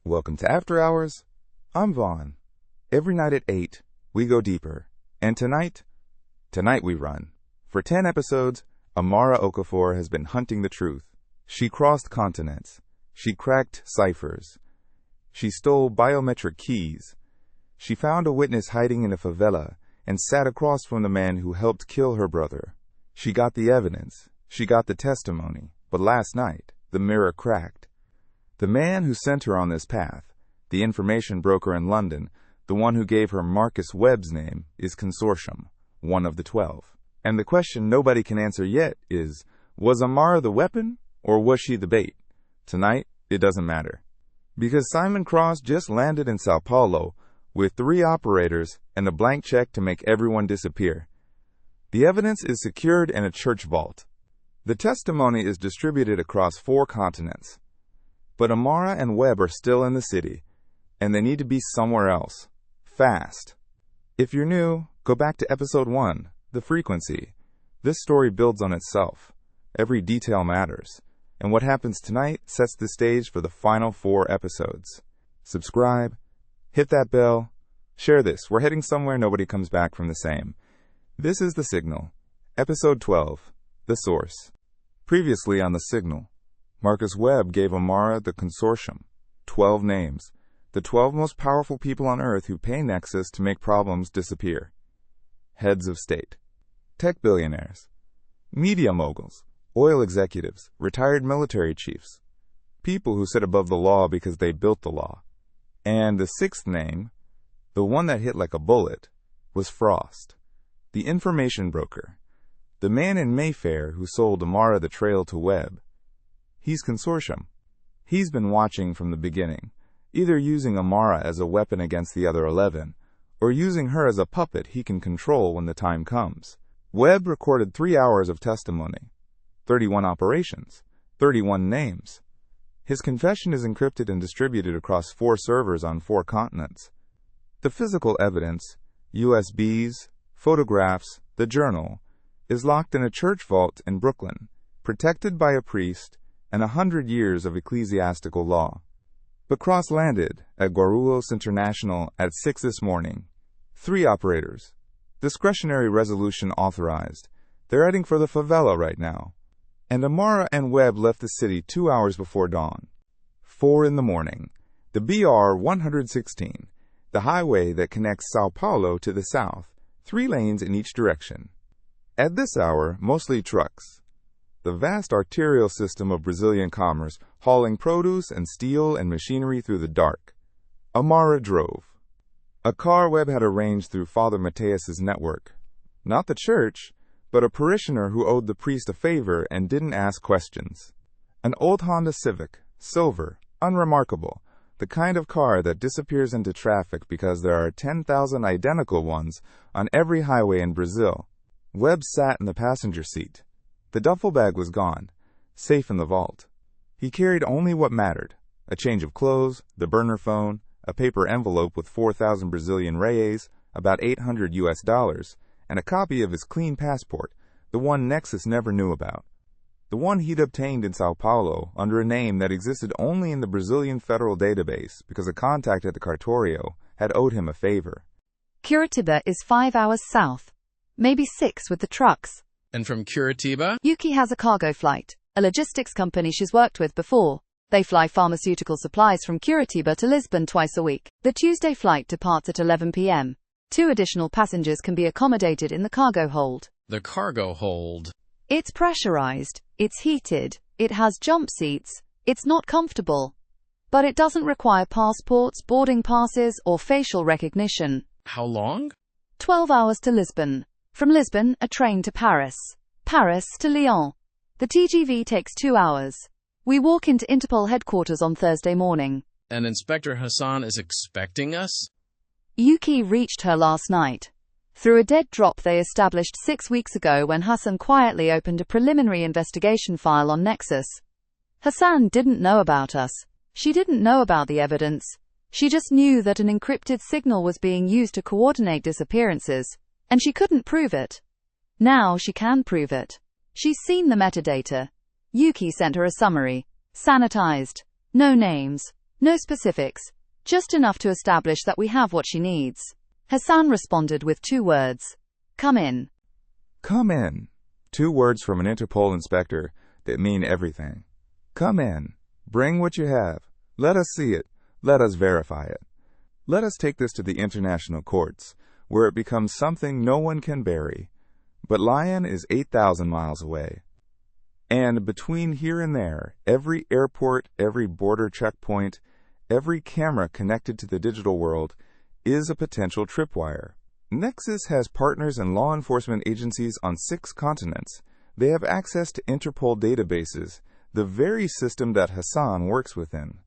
Welcome to After Hours. I'm Vaughn. Every night at 8, we go deeper. And tonight we run. For 10 episodes, Amara Okafor has been hunting the truth. She crossed continents. She cracked ciphers. She stole biometric keys. She found a witness hiding in a favela and sat across from the man who helped kill her brother. She got the evidence. She got the testimony. But last night, the mirror cracked. The man who sent her on this path, the information broker in London, the one who gave her Marcus Webb's name, is Consortium, one of the 12. And the question nobody can answer yet is, was Amara the weapon, or was she the bait? Tonight, it doesn't matter. Because Simon Cross just landed in Sao Paulo with 3 operators and a blank check to make everyone disappear. The evidence is secured in a church vault. The testimony is distributed across 4 continents. But Amara and Webb are still in the city, and they need to be somewhere else. Fast. If you're new, go back to episode 1, The Frequency. This story builds on itself. Every detail matters. And what happens tonight sets the stage for the final 4 episodes. Subscribe, hit that bell, share this. We're heading somewhere nobody comes back from the same. This is The Signal, episode 12, The Source. Previously on The Signal, Marcus Webb gave Amara the Consortium, 12 names, the 12 most powerful people on Earth who pay Nexus to make problems disappear. Heads of state, tech billionaires, media moguls, oil executives, retired military chiefs, people who sit above the law because they built the law. And the 6th name, the one that hit like a bullet, was Frost, the information broker, the man in Mayfair who sold Amara the trail to Webb. He's Consortium. He's been watching from the beginning, either using Amara as a weapon against the other 11, or using her as a puppet he can control when the time comes. Webb recorded 3 hours of testimony, 31 operations, 31 names. His confession is encrypted and distributed across 4 servers on 4 continents. The physical evidence, USBs, photographs, the journal, is locked in a church vault in Brooklyn, protected by a priest and 100 years of ecclesiastical law. But Cross landed at Guarulhos International at 6 this morning. 3 operators. Discretionary resolution authorized. They're heading for the favela right now. And Amara and Webb left the city 2 hours before dawn. 4 in the morning. The BR 116, the highway that connects Sao Paulo to the south, 3 lanes in each direction. At this hour, mostly trucks. The vast arterial system of Brazilian commerce hauling produce and steel and machinery through the dark. Amara drove. A car Webb had arranged through Father Mateus's network. Not the church, but a parishioner who owed the priest a favor and didn't ask questions. An old Honda Civic, silver, unremarkable, the kind of car that disappears into traffic because there are 10,000 identical ones on every highway in Brazil. Webb sat in the passenger seat. The duffel bag was gone, safe in the vault. He carried only what mattered, a change of clothes, the burner phone, a paper envelope with 4,000 Brazilian reais, about $800, and a copy of his clean passport, the one Nexus never knew about. The one he'd obtained in Sao Paulo under a name that existed only in the Brazilian federal database because a contact at the Cartório had owed him a favor. Curitiba is 5 hours south, maybe 6 with the trucks. And from Curitiba? Yuki has a cargo flight, a logistics company she's worked with before. They fly pharmaceutical supplies from Curitiba to Lisbon twice a week. The Tuesday flight departs at 11 p.m. 2 additional passengers can be accommodated in the cargo hold. The cargo hold. It's pressurized, it's heated, it has jump seats, it's not comfortable. But it doesn't require passports, boarding passes, or facial recognition. How long? 12 hours to Lisbon. From Lisbon, a train to Paris. Paris to Lyon. The TGV takes 2 hours. We walk into Interpol headquarters on Thursday morning. And Inspector Hassan is expecting us? Yuki reached her last night. Through a dead drop they established 6 weeks ago when Hassan quietly opened a preliminary investigation file on Nexus. Hassan didn't know about us. She didn't know about the evidence. She just knew that an encrypted signal was being used to coordinate disappearances. And she couldn't prove it. Now she can prove it. She's seen the metadata. Yuki sent her a summary. Sanitized. No names. No specifics, just enough to establish that we have what she needs. Hassan responded with 2 words. Come in. Come in. 2 words from an Interpol inspector that mean everything. Come in. Bring what you have. Let us see it. Let us verify it. Let us take this to the international courts, where it becomes something no one can bury. But Lyon is 8,000 miles away. And between here and there, every airport, every border checkpoint, every camera connected to the digital world is a potential tripwire. Nexus has partners and law enforcement agencies on 6 continents. They have access to Interpol databases, the very system that Hassan works within.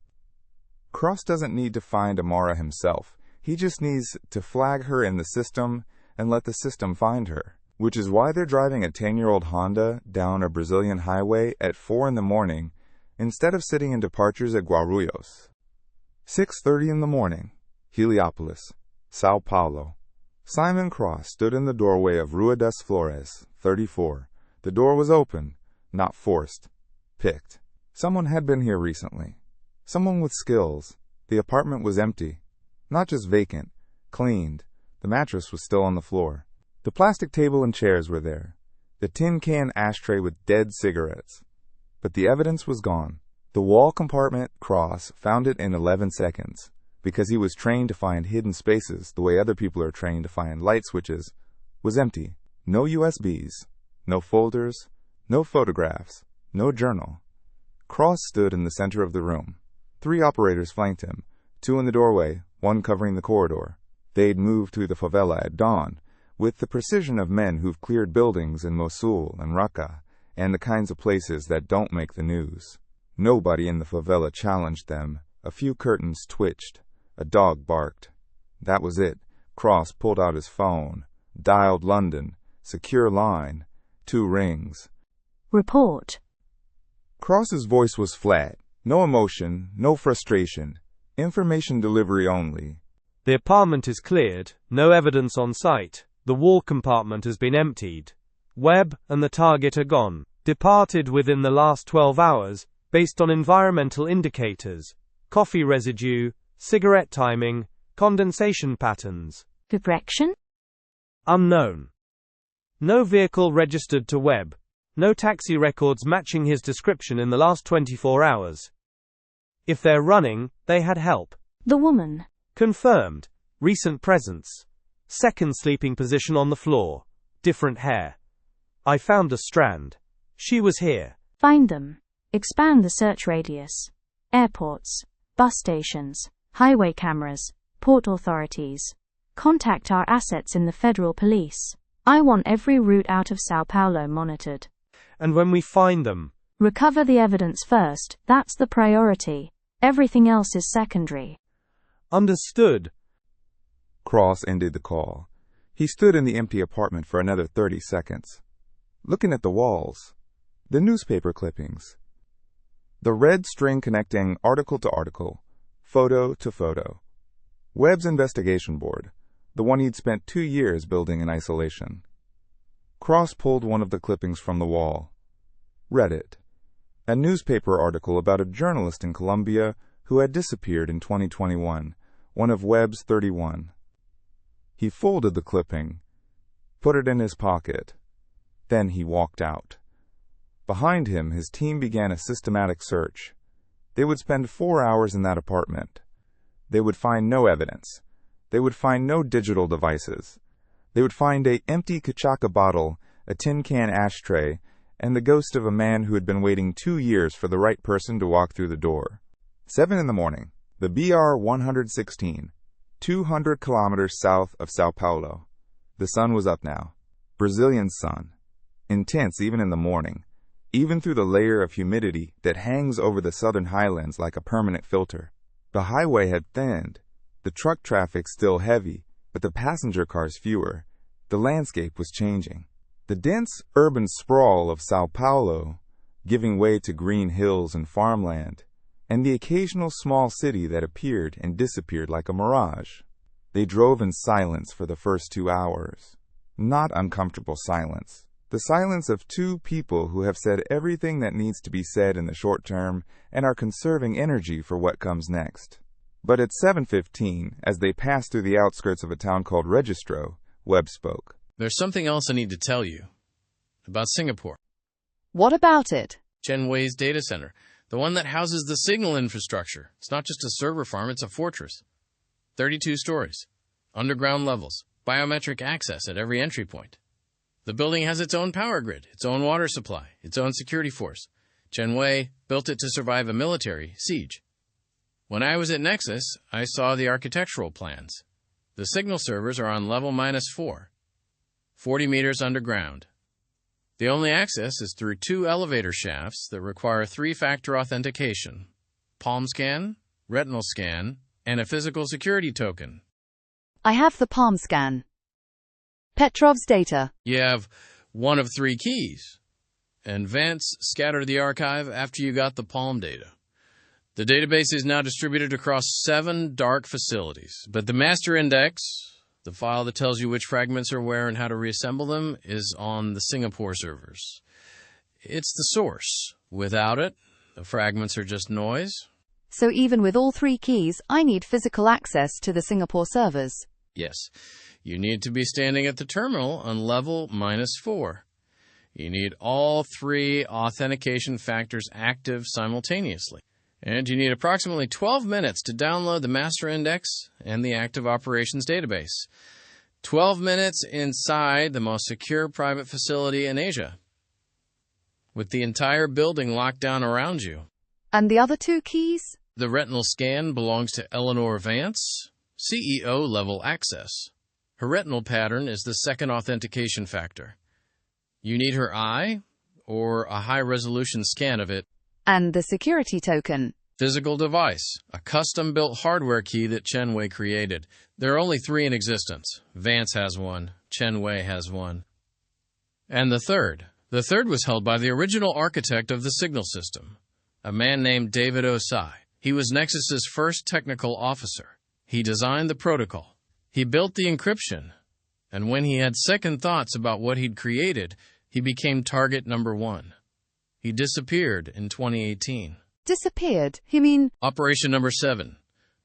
Cross doesn't need to find Amara himself. He just needs to flag her in the system and let the system find her. Which is why they're driving a 10-year-old Honda down a Brazilian highway at 4 in the morning instead of sitting in departures at Guarulhos. 6:30 in the morning, Heliopolis, Sao Paulo. Simon Cross stood in the doorway of Rua das Flores, 34. The door was open, not forced, picked. Someone had been here recently. Someone with skills. The apartment was empty. Not just vacant, cleaned. The mattress was still on the floor. The plastic table and chairs were there. The tin can ashtray with dead cigarettes. But the evidence was gone. The wall compartment, Cross, found it in 11 seconds. Because he was trained to find hidden spaces the way other people are trained to find light switches, was empty. No USBs, no folders, no photographs, no journal. Cross stood in the center of the room. 3 operators flanked him, 2 in the doorway, 1 covering the corridor. They'd moved through the favela at dawn, with the precision of men who've cleared buildings in Mosul and Raqqa, and the kinds of places that don't make the news. Nobody in the favela challenged them. A few curtains twitched. A dog barked. That was it. Cross pulled out his phone, dialed London, secure line, 2 rings. Report. Cross's voice was flat. No emotion, no frustration. Information delivery only. The apartment is cleared, no evidence on site. The wall compartment has been emptied. Webb and the target are gone. Departed within the last 12 hours, based on environmental indicators. Coffee residue, cigarette timing, condensation patterns. Direction? Unknown. No vehicle registered to Webb. No taxi records matching his description in the last 24 hours. If they're running, they had help. The woman. Confirmed. Recent presence. Second sleeping position on the floor. Different hair. I found a strand. She was here. Find them. Expand the search radius. Airports, bus stations, highway cameras, port authorities. Contact our assets in the federal police. I want every route out of Sao Paulo monitored. And when we find them, recover the evidence first. That's the priority. Everything else is secondary. Understood. Cross ended the call. He stood in the empty apartment for another 30 seconds, looking at the walls, the newspaper clippings, the red string connecting article to article, photo to photo. Webb's investigation board, the one he'd spent 2 years building in isolation. Cross pulled one of the clippings from the wall. Read it. A newspaper article about a journalist in Colombia who had disappeared in 2021, one of Webb's 31. He folded the clipping, put it in his pocket. Then he walked out. Behind him, his team began a systematic search. They would spend 4 hours in that apartment. They would find no evidence. They would find no digital devices. They would find an empty Kachaka bottle, a tin can ashtray, and the ghost of a man who had been waiting 2 years for the right person to walk through the door. 7 in the morning, the BR-116, 200 kilometers south of Sao Paulo. The sun was up now. Brazilian sun. Intense even in the morning, even through the layer of humidity that hangs over the southern highlands like a permanent filter. The highway had thinned. The truck traffic still heavy, but the passenger cars fewer. The landscape was changing. The dense urban sprawl of Sao Paulo, giving way to green hills and farmland, and the occasional small city that appeared and disappeared like a mirage. They drove in silence for the first 2 hours. Not uncomfortable silence. The silence of two people who have said everything that needs to be said in the short term and are conserving energy for what comes next. But at 7:15, as they passed through the outskirts of a town called Registro, Webb spoke. There's something else I need to tell you. About Singapore. What about it? Chen Wei's data center. The one that houses the signal infrastructure. It's not just a server farm, it's a fortress. 32 stories. Underground levels. Biometric access at every entry point. The building has its own power grid, its own water supply, its own security force. Chen Wei built it to survive a military siege. When I was at Nexus, I saw the architectural plans. The signal servers are on level -4, 40 meters underground. The only access is through 2 elevator shafts that require 3-factor authentication, palm scan, retinal scan, and a physical security token. I have the palm scan. Petrov's data. You have one of 3 keys, and Vance scattered the archive after you got the palm data. The database is now distributed across 7 dark facilities, but the master index, the file that tells you which fragments are where and how to reassemble them, is on the Singapore servers. It's the source. Without it, the fragments are just noise. So even with all 3 keys, I need physical access to the Singapore servers. Yes, you need to be standing at the terminal on level -4. You need all 3 authentication factors active simultaneously. And you need approximately 12 minutes to download the master index and the active operations database. 12 minutes inside the most secure private facility in Asia, with the entire building locked down around you. And the other 2 keys? The retinal scan belongs to Eleanor Vance, CEO level access. Her retinal pattern is the second authentication factor. You need her eye or a high-resolution scan of it. And the security token. Physical device, a custom-built hardware key that Chen Wei created. There are only 3 in existence. Vance has one, Chen Wei has one. And the third was held by the original architect of the signal system, a man named David Osei. He was Nexus's first technical officer. He designed the protocol. He built the encryption. And when he had second thoughts about what he'd created, he became target number 1. He disappeared in 2018. Disappeared? You mean? Operation number 7.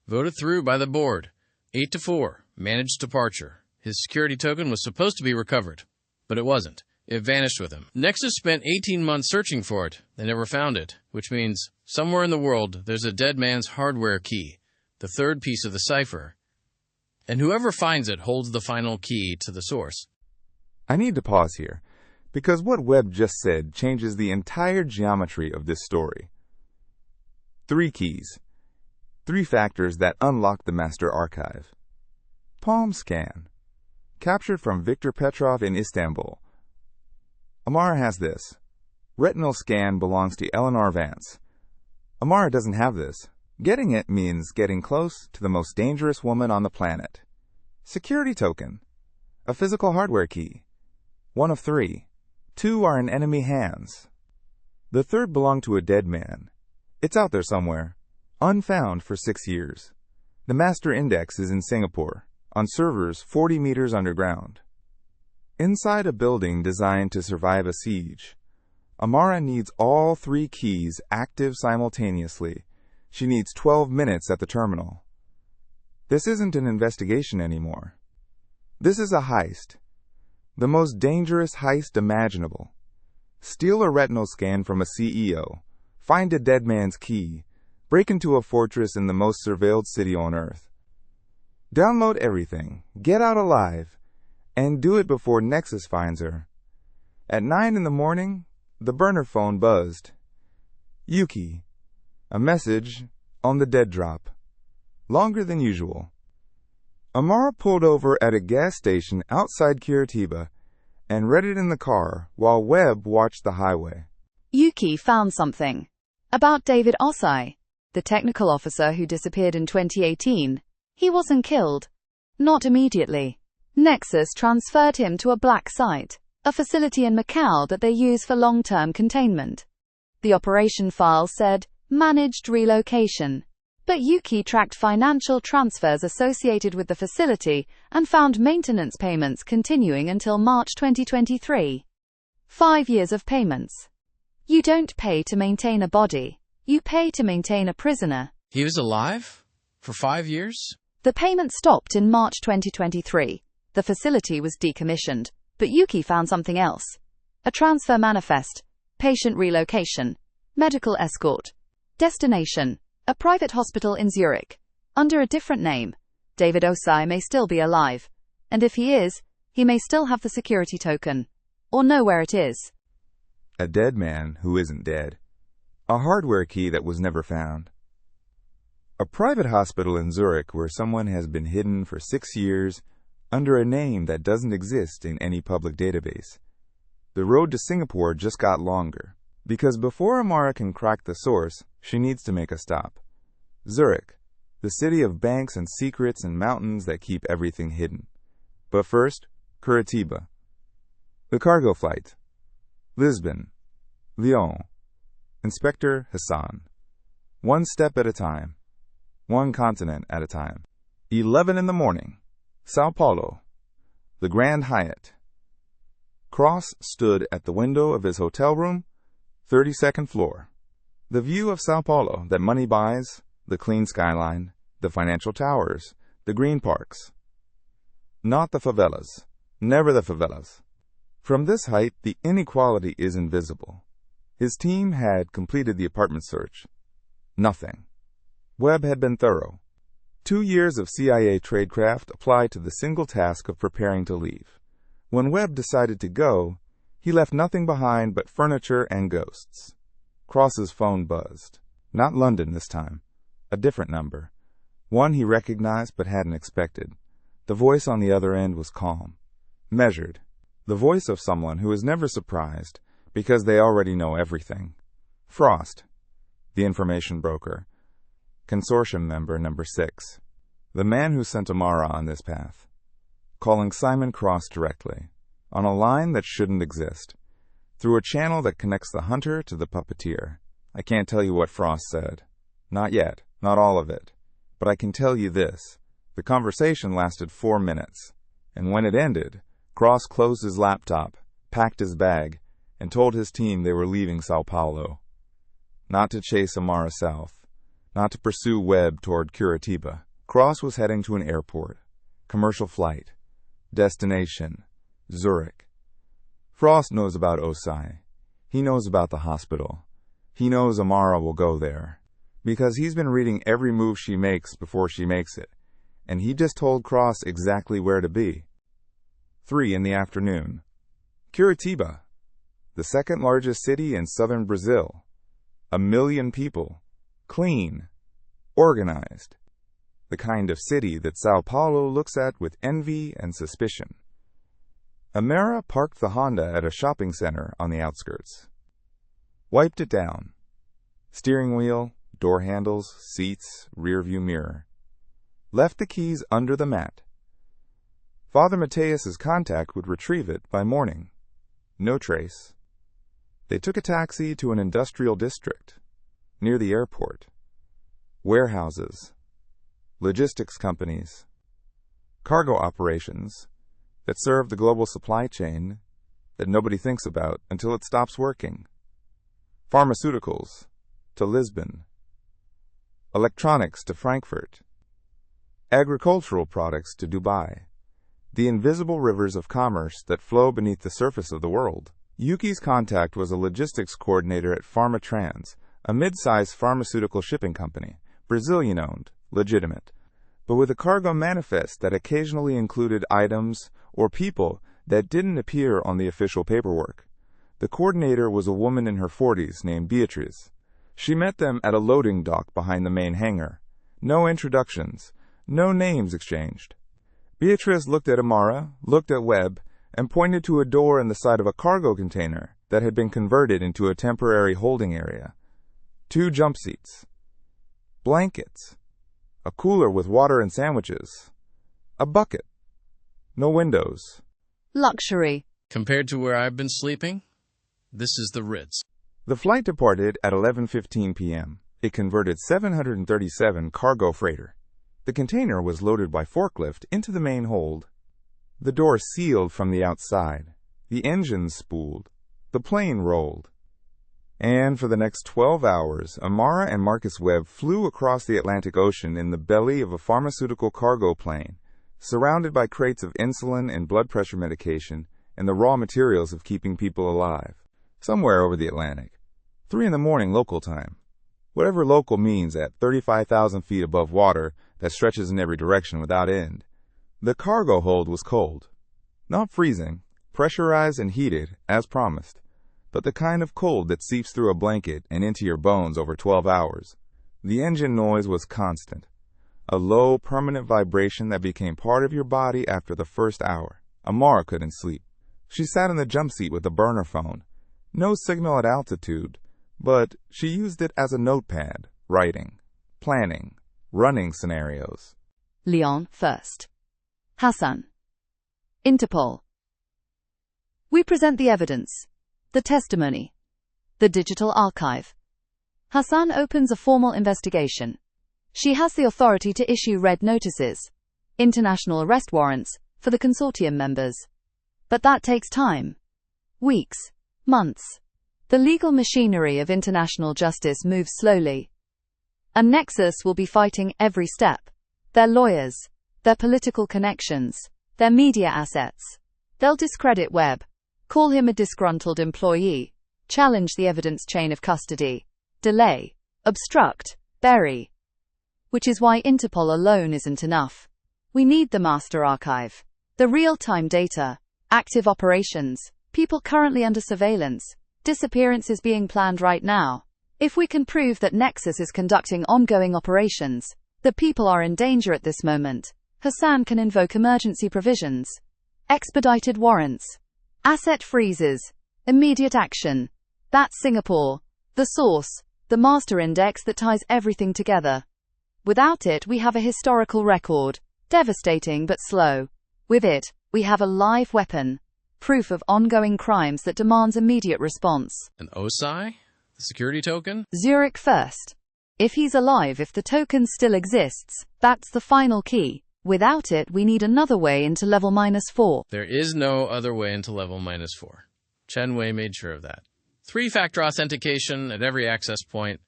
Voted through by the board. 8-4. Managed departure. His security token was supposed to be recovered, but it wasn't. It vanished with him. Nexus spent 18 months searching for it. They never found it, which means somewhere in the world there's a dead man's hardware key, the 3rd piece of the cipher. And whoever finds it holds the final key to the source. I need to pause here, because what Webb just said changes the entire geometry of this story. 3 keys. 3 factors that unlock the master archive. Palm scan. Captured from Viktor Petrov in Istanbul. Amara has this. Retinal scan belongs to Eleanor Vance. Amara doesn't have this. Getting it means getting close to the most dangerous woman on the planet. Security token. A physical hardware key. 1 of 3. 2 are in enemy hands. The 3rd belonged to a dead man. It's out there somewhere. Unfound for 6 years. The master index is in Singapore, on servers 40 meters underground. Inside a building designed to survive a siege, Amara needs all 3 keys active simultaneously. She needs 12 minutes at the terminal. This isn't an investigation anymore. This is a heist. The most dangerous heist imaginable. Steal a retinal scan from a CEO, find a dead man's key, break into a fortress in the most surveilled city on Earth. Download everything, get out alive, and do it before Nexus finds her. At 9 in the morning, the burner phone buzzed. Yuki. A message on the dead drop. Longer than usual. Amara pulled over at a gas station outside Curitiba and read it in the car while Webb watched the highway. Yuki found something. About David Osei, the technical officer who disappeared in 2018. He wasn't killed. Not immediately. Nexus transferred him to a black site, a facility in Macau that they use for long-term containment. The operation file said, managed relocation. But Yuki tracked financial transfers associated with the facility and found maintenance payments continuing until March 2023. 5 years of payments. You don't pay to maintain a body. You pay to maintain a prisoner. He was alive? For 5 years? The payment stopped in March 2023. The facility was decommissioned, but Yuki found something else. A transfer manifest, patient relocation, medical escort, destination, a private hospital in Zurich. Under a different name, David Osei may still be alive. And if he is, he may still have the security token. Or know where it is. A dead man who isn't dead. A hardware key that was never found. A private hospital in Zurich where someone has been hidden for 6 years under a name that doesn't exist in any public database. The road to Singapore just got longer, because before Amara can crack the source, she needs to make a stop. Zurich, the city of banks and secrets and mountains that keep everything hidden. But first, Curitiba. The cargo flight. Lisbon. Lyon. Inspector Hassan. One step at a time. One continent at a time. 11 in the morning. Sao Paulo. The Grand Hyatt. Cross stood at the window of his hotel room, 32nd floor. The view of Sao Paulo that money buys, the clean skyline, the financial towers, the green parks. Not the favelas. Never the favelas. From this height, the inequality is invisible. His team had completed the apartment search. Nothing. Webb had been thorough. 2 years of CIA tradecraft applied to the single task of preparing to leave. When Webb decided to go, he left nothing behind but furniture and ghosts. Cross's phone buzzed. Not London this time. A different number. One he recognized but hadn't expected. The voice on the other end was calm. Measured. The voice of someone who is never surprised because they already know everything. Frost. The information broker. Consortium member number 6. The man who sent Amara on this path. Calling Simon Cross directly. On a line that shouldn't exist. Through a channel that connects the hunter to the puppeteer. I can't tell you what Frost said. Not yet. Not all of it. But I can tell you this. The conversation lasted 4 minutes. And when it ended, Cross closed his laptop, packed his bag, and told his team they were leaving Sao Paulo. Not to chase Amara south. Not to pursue Webb toward Curitiba. Cross was heading to an airport. Commercial flight. Destination. Zurich. Frost knows about Osei. He knows about the hospital. He knows Amara will go there. Because he's been reading every move she makes before she makes it. And he just told Cross exactly where to be. 3 in the afternoon. Curitiba. The second largest city in southern Brazil. 1 million people. Clean, organized, the kind of city that Sao Paulo looks at with envy and suspicion. Amara parked the Honda at a shopping center on the outskirts. Wiped it down. Steering wheel, door handles, seats, rearview mirror. Left the keys under the mat. Father Mateus's contact would retrieve it by morning. No trace. They took a taxi to an industrial district. Near the airport. Warehouses. Logistics companies. Cargo operations that serve the global supply chain that nobody thinks about until it stops working. Pharmaceuticals to Lisbon. Electronics to Frankfurt. Agricultural products to Dubai. The invisible rivers of commerce that flow beneath the surface of the world. Yuki's contact was a logistics coordinator at Pharmatrans, a mid-sized pharmaceutical shipping company, Brazilian-owned, legitimate, but with a cargo manifest that occasionally included items or people that didn't appear on the official paperwork. The coordinator was a woman in her 40s named Beatrice. She met them at a loading dock behind the main hangar. No introductions, no names exchanged. Beatrice looked at Amara, looked at Webb, and pointed to a door in the side of a cargo container that had been converted into a temporary holding area. 2 jump seats. Blankets. A cooler with water and sandwiches. A bucket. No windows. Luxury. Compared to where I've been sleeping, this is the Ritz. The flight departed at 11:15 p.m. It converted 737 cargo freighter. The container was loaded by forklift into the main hold. The door sealed from the outside. The engines spooled. The plane rolled. And for the next 12 hours, Amara and Marcus Webb flew across the Atlantic Ocean in the belly of a pharmaceutical cargo plane, surrounded by crates of insulin and blood pressure medication and the raw materials of keeping people alive. Somewhere over the Atlantic. 3 in the morning local time. Whatever local means at 35,000 feet above water that stretches in every direction without end. The cargo hold was cold. Not freezing, pressurized and heated, as promised, but the kind of cold that seeps through a blanket and into your bones over 12 hours. The engine noise was constant. A low, permanent vibration that became part of your body after the first hour. Amara couldn't sleep. She sat in the jump seat with a burner phone. No signal at altitude, but she used it as a notepad, writing, planning, running scenarios. Lyon first. Hassan. Interpol. We present the evidence, the testimony, the digital archive. Hassan opens a formal investigation. She has the authority to issue red notices, international arrest warrants, for the consortium members. But that takes time. Weeks, months. The legal machinery of international justice moves slowly. And Nexus will be fighting every step. Their lawyers, their political connections, their media assets. They'll discredit Webb, call him a disgruntled employee, challenge the evidence chain of custody, delay, obstruct, bury. Which is why Interpol alone isn't enough. We need the master archive, the real-time data, active operations, people currently under surveillance, disappearances being planned right now. If we can prove that Nexus is conducting ongoing operations, that people are in danger at this moment, Hassan can invoke emergency provisions, expedited warrants, asset freezes, immediate action. That's Singapore, the source, the master index that ties everything together. Without it, we have a historical record, devastating but slow. With it, we have a live weapon, proof of ongoing crimes that demands immediate response. An Osei? The security token? Zurich first. If he's alive, if the token still exists, that's the final key. Without it, we need another way into level -4. There is no other way into level -4. Chen Wei made sure of that. 3-factor authentication at every access point.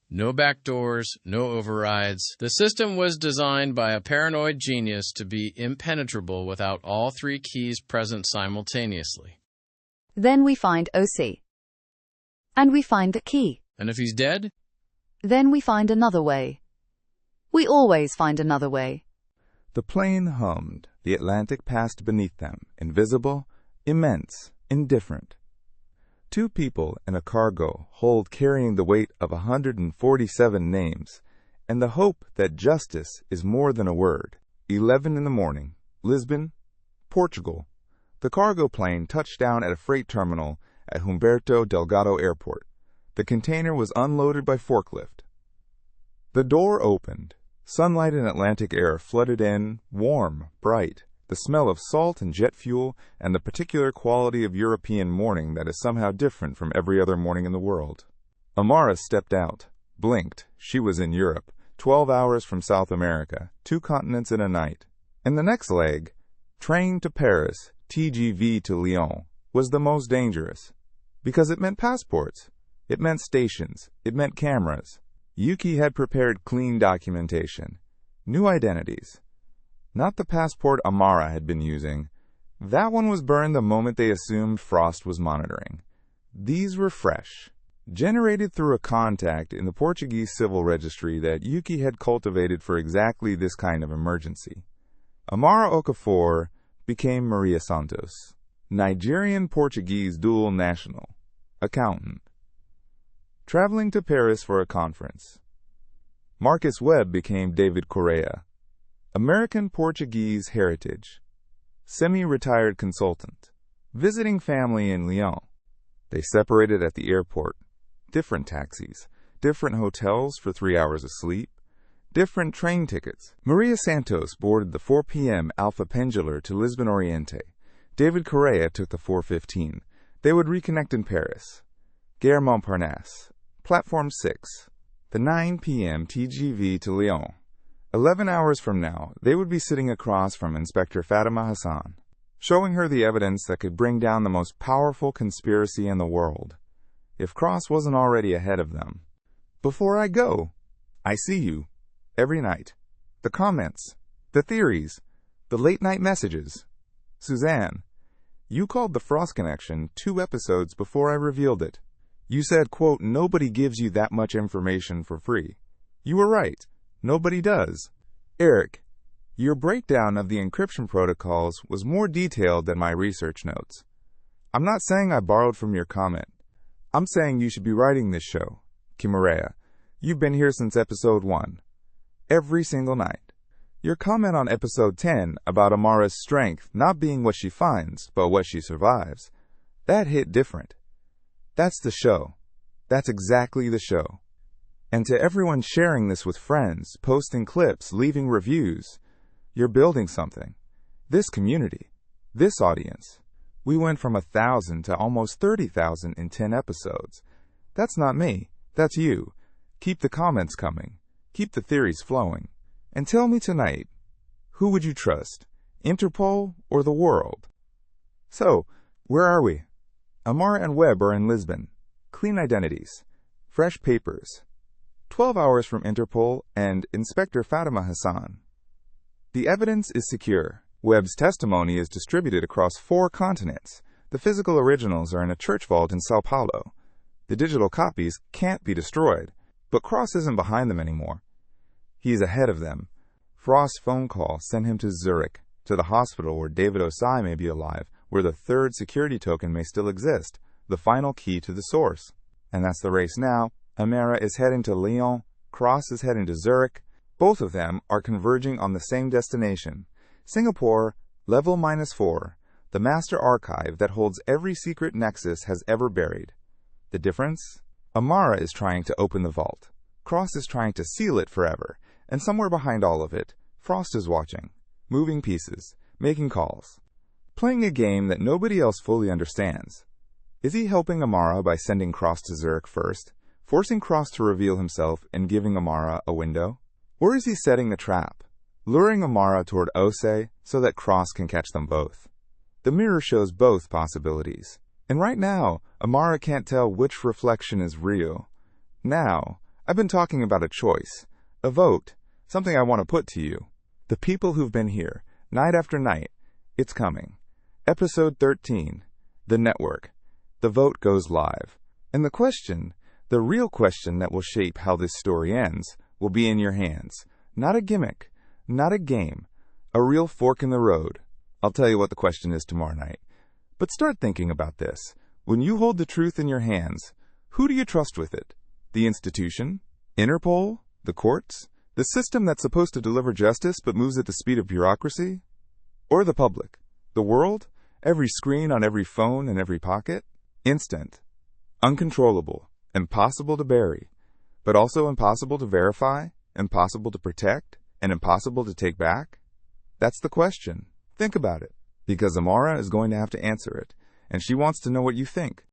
No backdoors, no overrides. The system was designed by a paranoid genius to be impenetrable without all 3 keys present simultaneously. Then we find Osei. And we find the key. And if he's dead? Then we find another way. We always find another way. The plane hummed. The Atlantic passed beneath them, invisible, immense, indifferent. 2 people in a cargo hold carrying the weight of 147 names, and the hope that justice is more than a word. 11 in the morning, Lisbon, Portugal. The cargo plane touched down at a freight terminal at Humberto Delgado Airport. The container was unloaded by forklift. The door opened. Sunlight and Atlantic air flooded in, warm, bright. The smell of salt and jet fuel, and the particular quality of European morning that is somehow different from every other morning in the world. Amara stepped out, blinked. She was in Europe, 12 hours from South America, 2 continents in a night. And the next leg, train to Paris, TGV to Lyon, was the most dangerous. Because it meant passports. It meant stations. It meant cameras. Yuki had prepared clean documentation. New identities. Not the passport Amara had been using. That one was burned the moment they assumed Frost was monitoring. These were fresh, generated through a contact in the Portuguese civil registry that Yuki had cultivated for exactly this kind of emergency. Amara Okafor became Maria Santos, Nigerian-Portuguese dual national, accountant, traveling to Paris for a conference. Marcus Webb became David Correa, American-Portuguese heritage, semi-retired consultant, visiting family in Lyon. They separated at the airport. Different taxis, different hotels for 3 hours of sleep, different train tickets. Maria Santos boarded the 4 p.m. Alpha Pendular to Lisbon Oriente. David Correa took the 4:15. They would reconnect in Paris. Gare Montparnasse, Platform 6, the 9 p.m. TGV to Lyon. 11 hours from now, they would be sitting across from Inspector Fatima Hassan. showing her the evidence that could bring down the most powerful conspiracy in the world, if Cross wasn't already ahead of them. Before I go, I see you, every night. The comments, the theories, the late-night messages. Suzanne, you called the Frost Connection 2 episodes before I revealed it. You said, quote, nobody gives you that much information for free. You were right. Nobody does. Eric, your breakdown of the encryption protocols was more detailed than my research notes. I'm not saying I borrowed from your comment. I'm saying you should be writing this show. Kimarea, you've been here since episode 1. Every single night. Your comment on episode 10 about Amara's strength not being what she finds, but what she survives, that hit different. That's the show. That's exactly the show. And to everyone sharing this with friends, posting clips, leaving reviews, you're building something. This community, this audience. We went from 1,000 to almost 30,000 in 10 episodes. That's not me. That's you. Keep the comments coming. Keep the theories flowing. And tell me tonight, who would you trust? Interpol or the world? So, where are we? Amara and Webb are in Lisbon. Clean identities. Fresh papers. 12 hours from Interpol and Inspector Fatima Hassan. The evidence is secure. Webb's testimony is distributed across 4 continents. The physical originals are in a church vault in Sao Paulo. The digital copies can't be destroyed, but Cross isn't behind them anymore. He's ahead of them. Frost's phone call sent him to Zurich, to the hospital where David Osei may be alive, where the 3rd security token may still exist, the final key to the source. And that's the race now. Amara is heading to Lyon, Cross is heading to Zurich. Both of them are converging on the same destination. Singapore, level -4, the master archive that holds every secret Nexus has ever buried. The difference? Amara is trying to open the vault. Cross is trying to seal it forever. And somewhere behind all of it, Frost is watching, moving pieces, making calls, playing a game that nobody else fully understands. Is he helping Amara by sending Cross to Zurich first, forcing Cross to reveal himself and giving Amara a window? Or is he setting a trap, luring Amara toward Osei so that Cross can catch them both? The mirror shows both possibilities. And right now, Amara can't tell which reflection is real. Now, I've been talking about a choice, a vote, something I want to put to you. The people who've been here, night after night, it's coming. Episode 13, The Network. The vote goes live. And the question, the real question that will shape how this story ends, will be in your hands. Not a gimmick, not a game, a real fork in the road. I'll tell you what the question is tomorrow night. But start thinking about this. When you hold the truth in your hands, who do you trust with it? The institution? Interpol? The courts? The system that's supposed to deliver justice but moves at the speed of bureaucracy? Or the public? The world? Every screen on every phone in every pocket? Instant. Uncontrollable. Impossible to bury. But also impossible to verify, impossible to protect, and impossible to take back? That's the question. Think about it. Because Amara is going to have to answer it, and she wants to know what you think.